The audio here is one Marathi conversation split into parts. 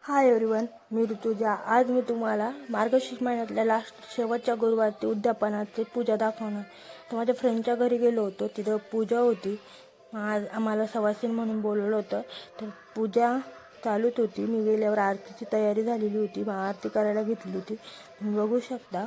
हाय एव्हरीवन, मी ऋतुजा। आज मी तुम्हाला मार्गशीर्ष महिन्यातल्या शेवटच्या गुरुवारची उद्यापनाची पूजा दाखवणार। तर माझ्या फ्रेंडच्या घरी गेलो होतो, तिथं पूजा होती। आज आम्हाला सवासीन म्हणून बोलवलं होतं, तर पूजा चालूच होती। मी गेल्यावर आरतीची तयारी झालेली होती, मग आरती करायला घेतली होती, तुम्ही बघू शकता।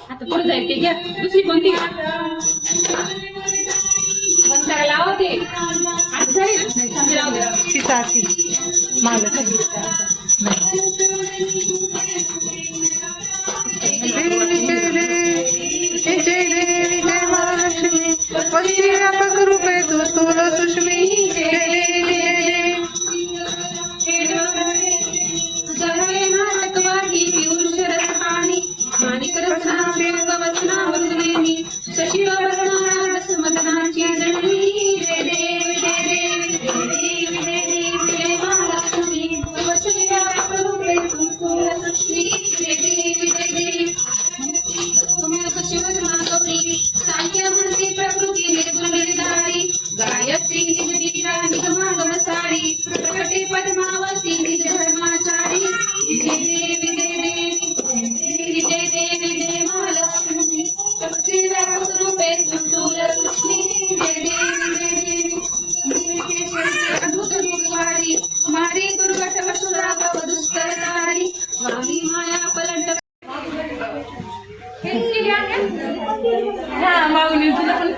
आता पुढे जाईल की घ्या दुसरी कोणती बंद करायला लावते आता जाईल माल व्यापक रूपे तू स्थूल सुष्मी गायत्री निगमागमसारी प्रकटे पद्मावती निज धर्माचारी विजय देवी विजय देवी जय महालक्ष्मी शक्ती व्यापक रूपे सुंदर लक्ष्मी जय देवी अद्भुत रूपवारी मारी दुर्गट वसुरा भव दुष्करकारी वाणी माया पलट हा माऊली तुला पण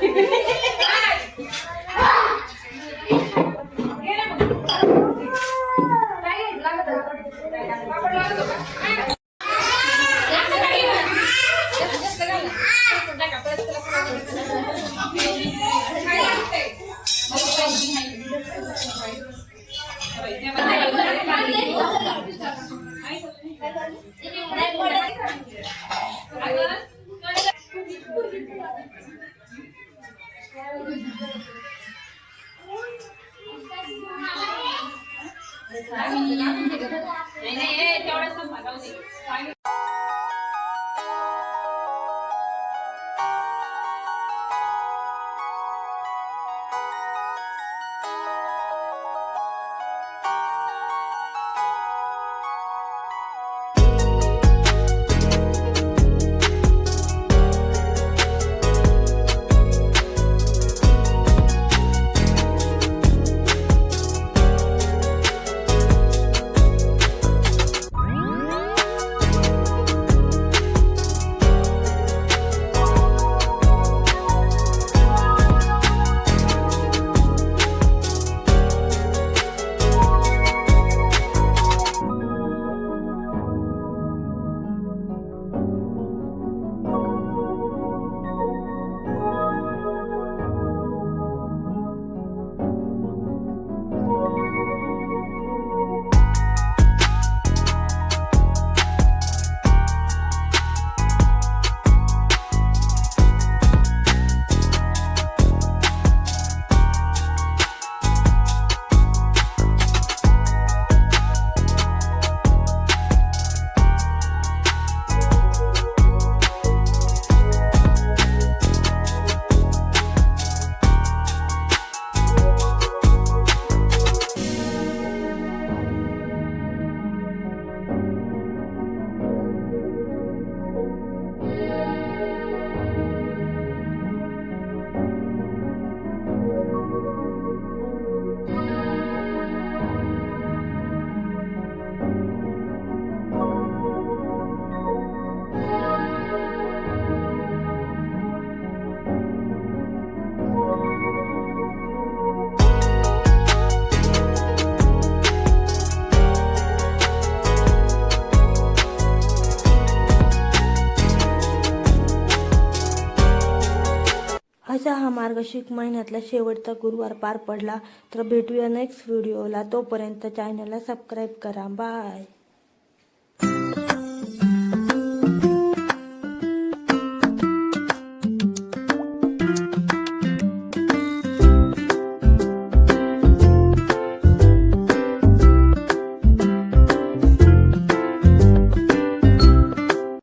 असा हा मार्गशीर्ष महिन्यातला शेवटचा गुरुवार पार पडला। तर भेटूया नेक्स्ट व्हिडिओला, तोपर्यंत चॅनलला सबस्क्राईब करा। बाय।